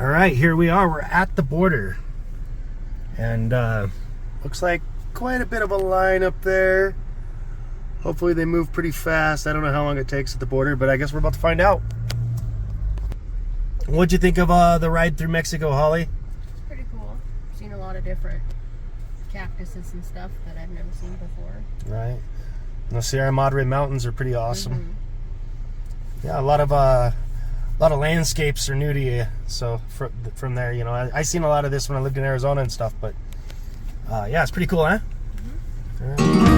All right, here we are. We're at the border. And looks like quite a bit of a line up there. Hopefully they move pretty fast. I don't know how long it takes at the border, but I guess we're about to find out. What'd you think of the ride through Mexico, Holly? It's pretty cool. I've seen a lot of different cactuses and stuff that I've never seen before. Right. And the Sierra Madre Mountains are pretty awesome. Mm-hmm. Yeah, a lot of landscapes are new to you. So from there, you know, I seen a lot of this when I lived in Arizona and stuff. But yeah, it's pretty cool, huh? Mm-hmm.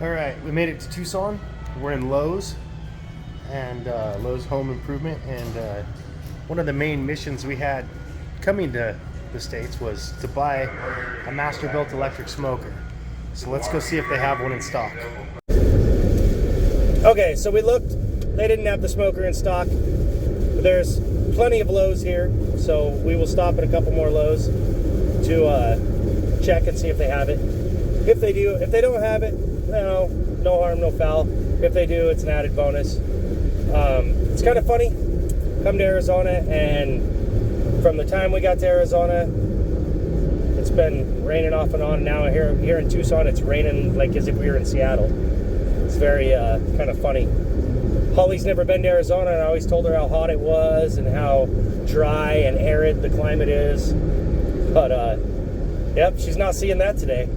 All right, we made it to Tucson. We're in Lowe's and Lowe's Home Improvement, and one of the main missions we had coming to the States was to buy a master-built electric smoker. So let's go see if they have one in stock. Okay, so we looked. They didn't have the smoker in stock. There's plenty of Lowe's here, so we will stop at a couple more Lowe's to check and see if they have it. If they do, if they don't have it, no harm, no foul. If they do, it's an added bonus. It's kind of funny. Come to Arizona, and from the time we got to Arizona, it's been raining off and on. Now here in Tucson, it's raining like as if we were in Seattle. It's very kind of funny. Holly's never been to Arizona, and I always told her how hot it was and how dry and arid the climate is. But yep, she's not seeing that today.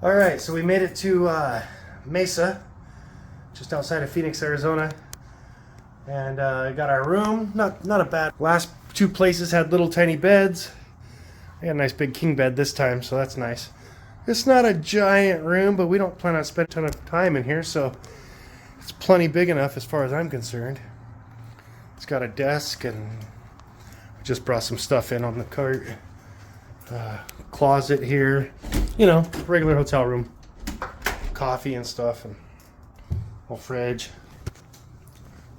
All right, so we made it to Mesa, just outside of Phoenix, Arizona, and got our room. Not a bad. Last two places had little tiny beds. I got a nice big king bed this time, so that's nice. It's not a giant room, but we don't plan on spending a ton of time in here, so it's plenty big enough as far as I'm concerned. It's got a desk, and I just brought some stuff in on the cart. Closet here, you know, regular hotel room. Coffee and stuff, and whole fridge,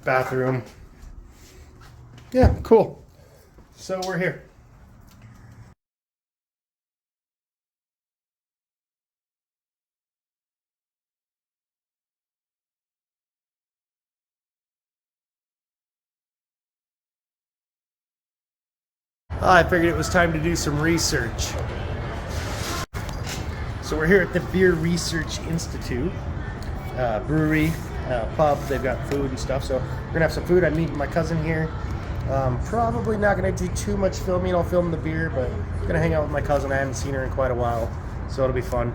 bathroom. Yeah, cool. So we're here. I figured it was time to do some research. So we're here at the Beer Research Institute, brewery, pub. They've got food and stuff. So we're gonna have some food. I'm meeting my cousin here. Probably not gonna do too much filming. I'll film the beer, but I'm gonna hang out with my cousin. I haven't seen her in quite a while, so it'll be fun.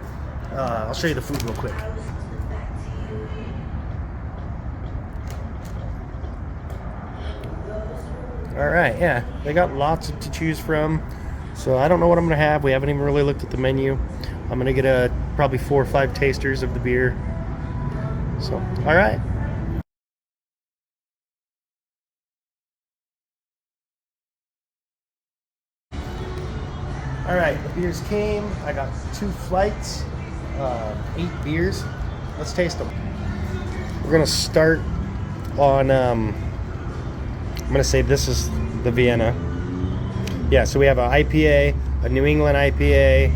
I'll show you the food real quick. All right, yeah, they got lots to choose from. So I don't know what I'm gonna have. We haven't even really looked at the menu. I'm gonna get probably 4 or 5 tasters of the beer. So, all right. All right, the beers came. I got 2 flights, 8 beers. Let's taste them. We're gonna start on, I'm gonna say this is the Vienna. Yeah, so we have an IPA, a New England IPA,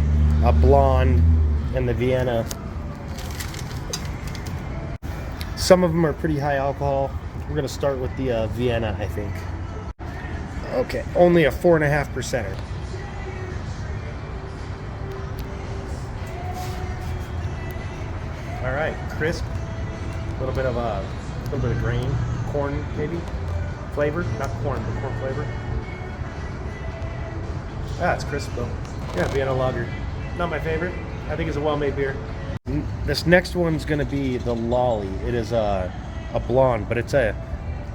a blonde, and the Vienna. Some of them are pretty high alcohol. We're gonna start with the Vienna, I think. Okay, only a 4.5%. All right, crisp. A little bit of grain, corn maybe flavor, not corn, but corn flavor. Ah, it's crisp though. Yeah, Vienna lager. Not my favorite. I think it's a well-made beer. This next one's gonna be the Lolly. It is a blonde, but it's a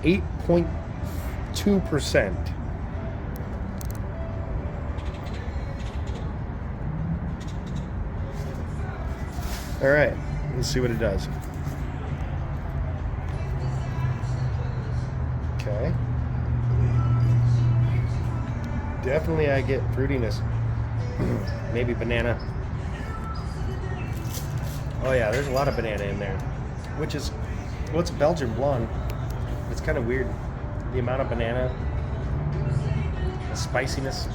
8.2%. All right, let's see what it does. Okay. Definitely I get fruitiness. Maybe banana. Oh yeah, there's a lot of banana in there, which is, well, it's Belgian blonde. It's kind of weird, the amount of banana, the spiciness.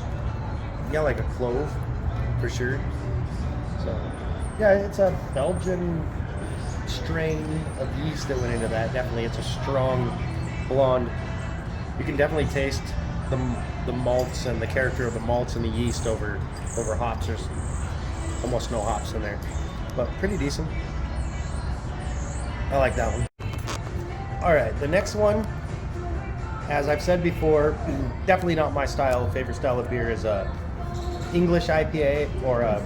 Yeah, like a clove, for sure. So, yeah, it's a Belgian strain of yeast that went into that. Definitely, it's a strong blonde. You can definitely taste the malts and the character of the malts and the yeast over hops. There's almost no hops in there, but pretty decent. I like that one. All right, the next one, as I've said before, definitely not my favorite style of beer is a English IPA, or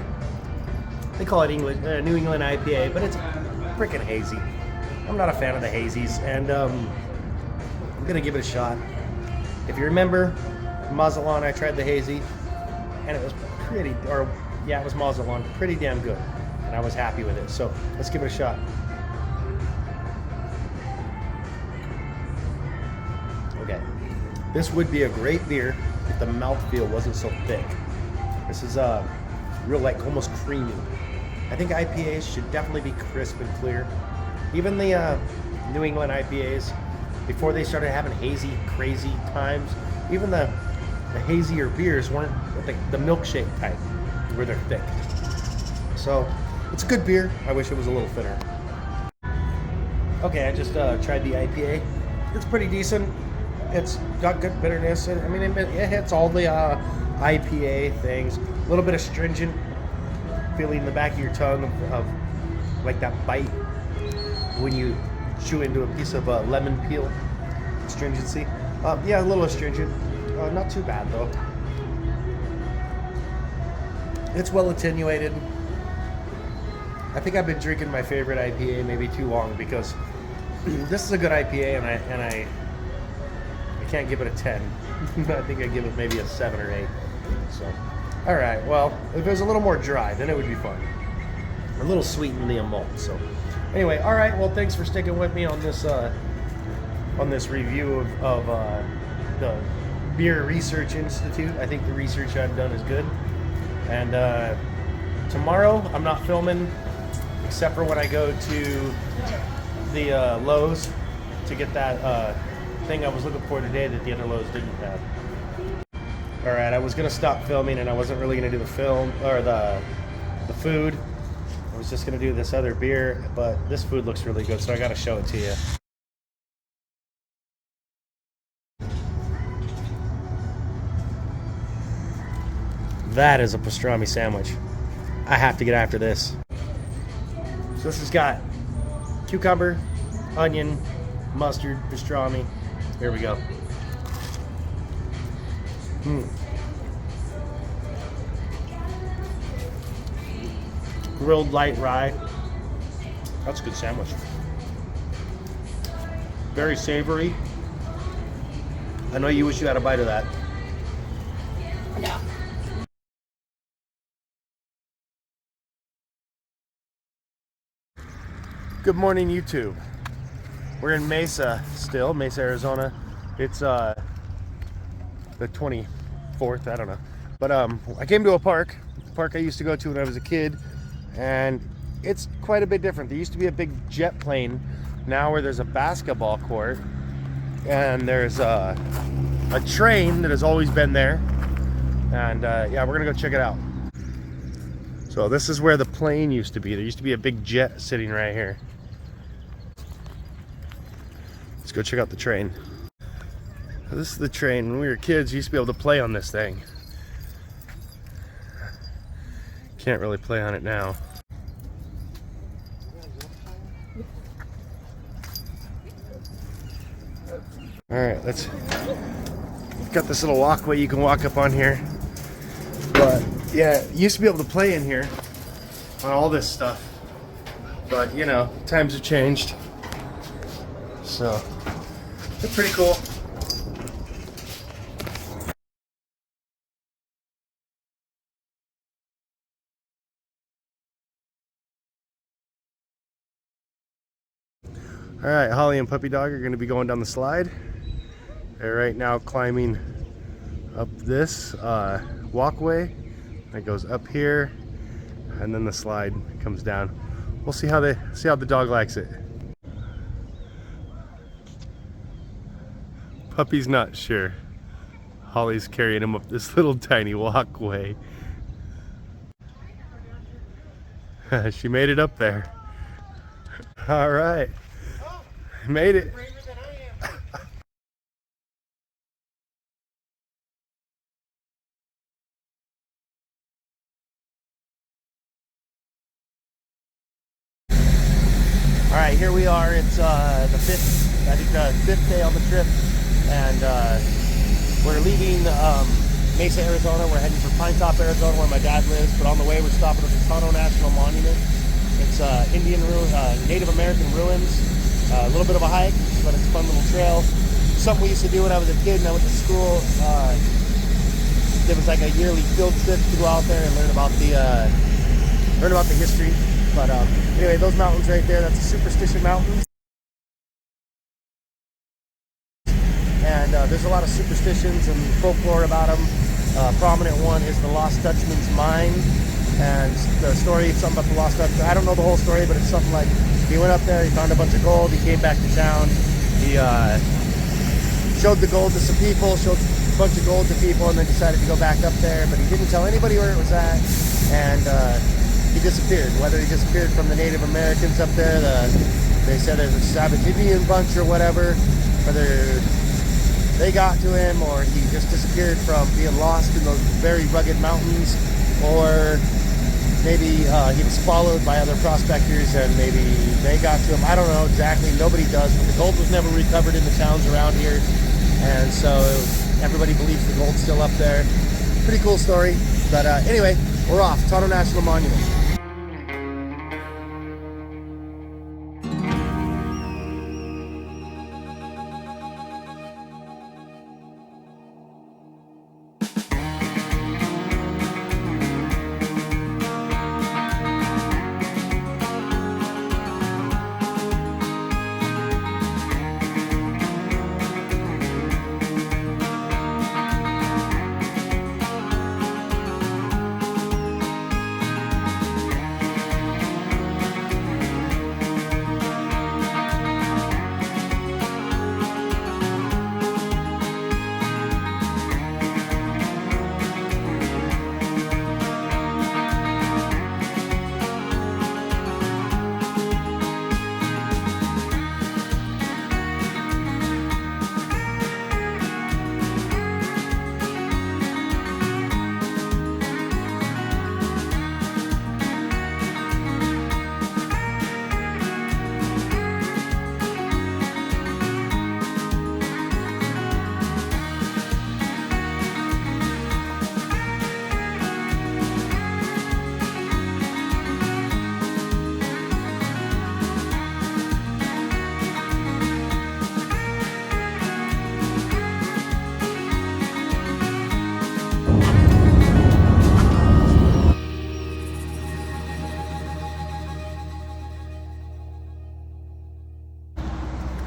they call it English New England IPA, but it's freaking hazy. I'm not a fan of the hazies, and I'm gonna give it a shot. If you remember, Mazatlan, I tried the hazy, and it was it was Mazatlan, pretty damn good, and I was happy with it. So let's give it a shot. Okay, this would be a great beer if the mouthfeel wasn't so thick. This is real, like, almost creamy. I think IPAs should definitely be crisp and clear. Even the New England IPAs, before they started having hazy, crazy times, even the hazier beers weren't the milkshake type, where they're thick. So it's a good beer. I wish it was a little thinner. Okay, I just tried the IPA. It's pretty decent. It's got good bitterness. I mean, it hits all the IPA things. A little bit of astringent feeling in the back of your tongue of like that bite when you chew into a piece of lemon peel. Astringency. Yeah, a little astringent. Not too bad though. It's well attenuated. I think I've been drinking my favorite IPA maybe too long, because this is a good IPA, and I can't give it a 10. I think I give it maybe a 7 or 8. So, all right. Well, if it was a little more dry, then it would be fun. A little sweet in the malt. So, anyway, all right. Well, thanks for sticking with me on this review of the Beer Research Institute. I think the research I've done is good. And tomorrow I'm not filming, except for when I go to the Lowe's to get that thing I was looking for today that the other Lowe's didn't have. All right, I was gonna stop filming, and I wasn't really gonna do the film or the food. I was just gonna do this other beer, but this food looks really good, so I gotta show it to you. That is a pastrami sandwich. I have to get after this. So this has got cucumber, onion, mustard, pastrami. Here we go. Grilled light rye. That's a good sandwich. Very savory. I know you wish you had a bite of that. No. Good morning, YouTube. We're in Mesa still, Mesa, Arizona. It's the 24th, I don't know. But I came to a park I used to go to when I was a kid, and it's quite a bit different. There used to be a big jet plane now where there's a basketball court, and there's a train that has always been there. And yeah, we're gonna go check it out. So this is where the plane used to be. There used to be a big jet sitting right here. Let's go check out the train. So this is the train. When we were kids, we used to be able to play on this thing. Can't really play on it now. All right, let's. Got this little walkway you can walk up on here. But yeah, you used to be able to play in here on all this stuff. But you know, times have changed. So it's pretty cool. All right, Holly and Puppy Dog are going to be going down the slide. They're right now climbing up this walkway. It goes up here, and then the slide comes down. We'll see how the dog likes it. Puppy's not sure. Holly's carrying him up this little tiny walkway. She made it up there. All right, made it. All right, here we are. It's the fifth day on the trip, and we're leaving Mesa, Arizona. We're heading for Pinetop, Arizona, where my dad lives. But on the way, we're stopping at the Tonto National Monument. It's Native American ruins. A little bit of a hike, but it's a fun little trail. Something we used to do when I was a kid and I went to school. It was like a yearly field trip to go out there and learn about the history. But anyway, those mountains right there, that's the Superstition Mountains. And there's a lot of superstitions and folklore about them. Prominent one is the Lost Dutchman's Mine. And the story, something about the Lost Dutchman. I don't know the whole story, but it's something like he went up there, he found a bunch of gold, he came back to town, he showed the gold to some people, showed a bunch of gold to people, and then decided to go back up there, but he didn't tell anybody where it was at, and he disappeared. Whether he disappeared from the Native Americans up there, they said there's a savage Indian bunch or whatever, whether they got to him or he just disappeared from being lost in those very rugged mountains, or maybe he was followed by other prospectors and maybe they got to him. I don't know exactly. Nobody does, but the gold was never recovered in the towns around here, and so everybody believes the gold's still up there. Pretty cool story. But anyway, we're off. Tonto National Monument.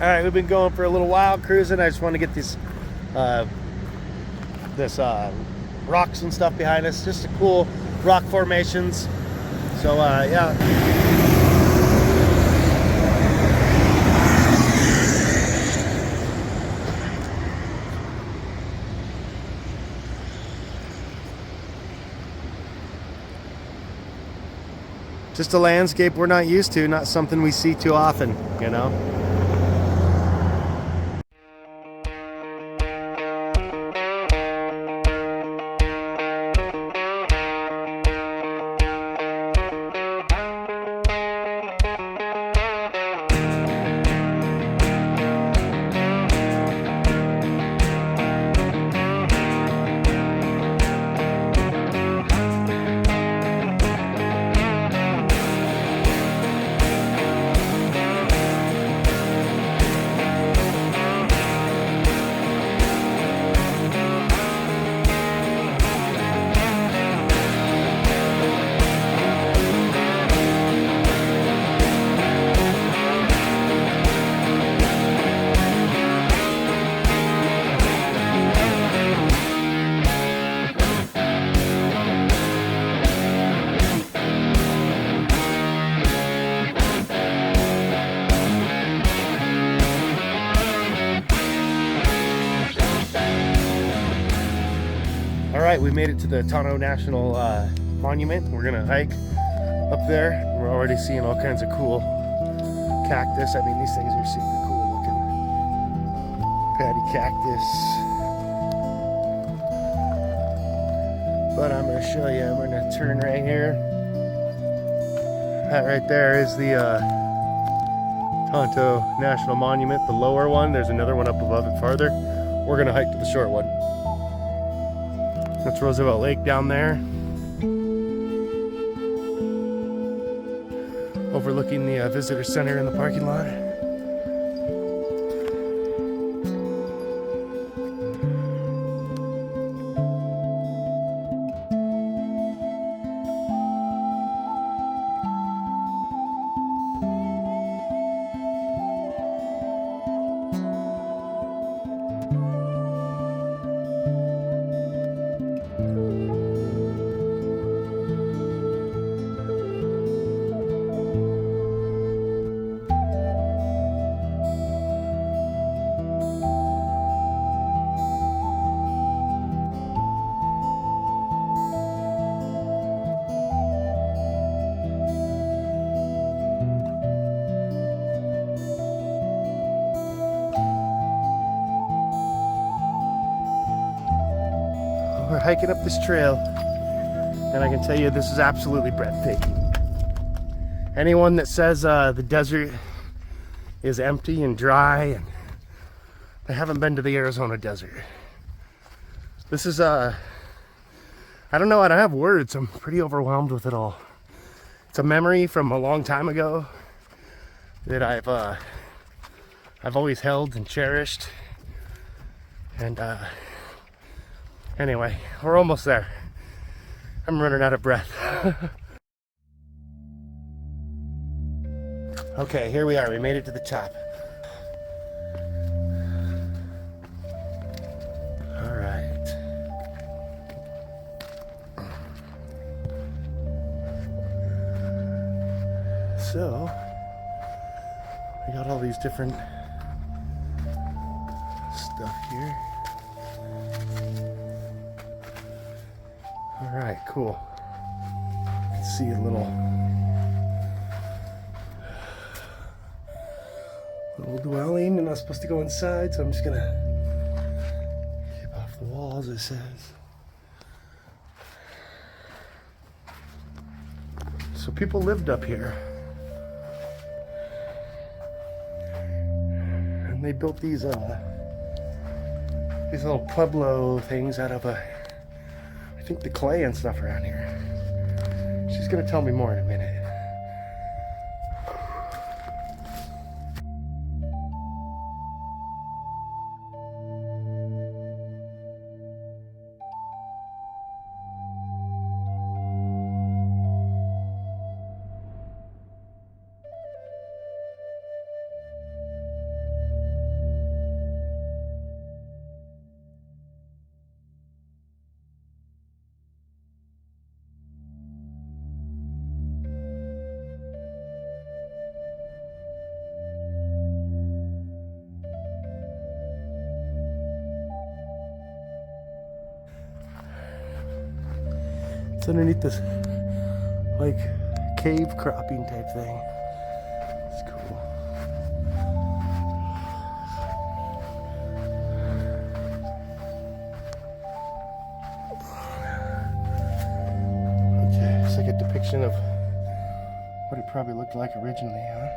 All right, we've been going for a little while cruising. I just want to get these rocks and stuff behind us. Just a cool rock formations. So yeah. Just a landscape we're not used to, not something we see too often, you know? right, we made it to the Tono National Monument. We're gonna hike up there. We're already seeing all kinds of cool cactus. I mean, these things are super cool looking. Patty cactus. But I'm gonna show you. I'm gonna turn right here. That right there is the Tonto National Monument, the lower one. There's another one up above it farther. We're gonna hike to the short one. That's Roosevelt Lake down there, overlooking the visitor center in the parking lot. We're hiking up this trail, and I can tell you this is absolutely breathtaking. Anyone that says the desert is empty and dry, and they haven't been to the Arizona desert. This is I don't know, I don't have words. I'm pretty overwhelmed with it all. It's a memory from a long time ago that I've always held and cherished. And anyway, we're almost there. I'm running out of breath. Okay, here we are. We made it to the top. All right. So, we got all these different stuff here. All right, cool. You can see a little dwelling. I'm not supposed to go inside, so I'm just gonna keep off the walls, it says. So people lived up here. And they built these little pueblo things out of I think the clay and stuff around here. She's gonna tell me more in a minute. It's underneath this like cave cropping type thing. It's cool. Okay, it's like a depiction of what it probably looked like originally, huh?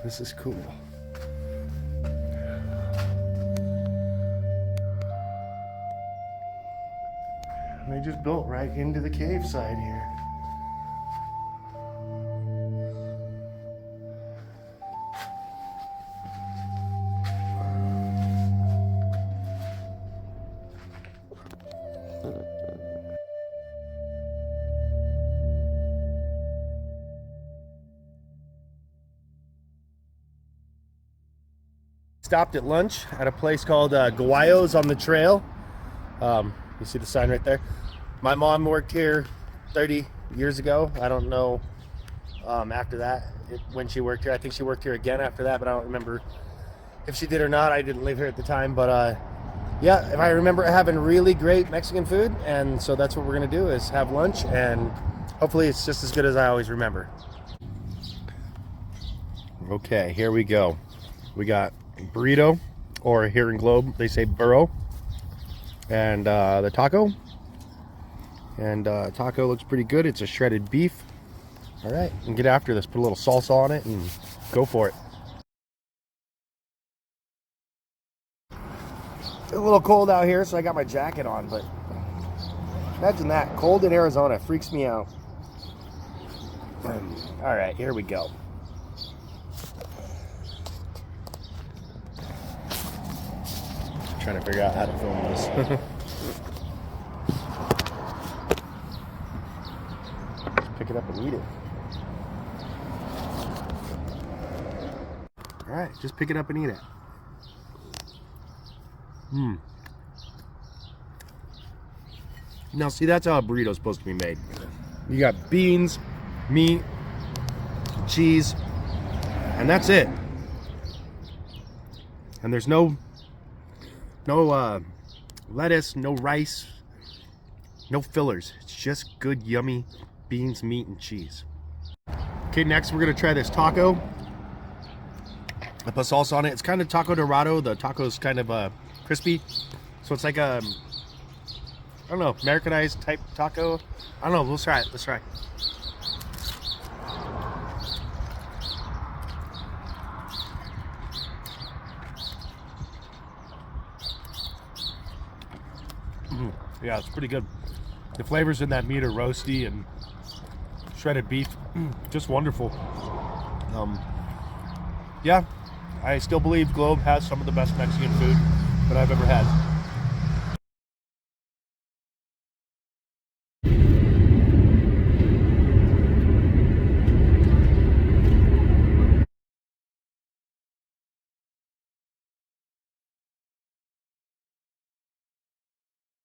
This is cool. And they just built right into the cave side here. Stopped at lunch at a place called Guayos on the Trail. You see the sign right there? My mom worked here 30 years ago. I don't know after that when she worked here. I think she worked here again after that, but I don't remember if she did or not. I didn't live here at the time, but yeah, if I remember having really great Mexican food, and so that's what we're gonna do, is have lunch, and hopefully it's just as good as I always remember. Okay, here we go. We got burrito, or here in Globe they say burro, and the taco. And taco looks pretty good. It's a shredded beef. All right, and get after this. Put a little salsa on it and go for it. It's a little cold out here, so I got my jacket on, but imagine that. Cold in Arizona freaks me out. All right, here we go. Trying to figure out how to film this. Just pick it up and eat it. All right, just pick it up and eat it. Now see, that's how a burrito is supposed to be made. You got beans, meat, cheese, and that's it. And there's no lettuce, no rice, no fillers. It's just good, yummy beans, meat, and cheese. Okay, next we're gonna try this taco. I put salsa on it. It's kind of taco dorado. The taco is kind of crispy, so it's like a, I don't know, Americanized type taco. I don't know. Let's try it. Let's try. Yeah, it's pretty good. The flavors in that meat are roasty and shredded beef. Just wonderful. Yeah, I still believe Globe has some of the best Mexican food that I've ever had.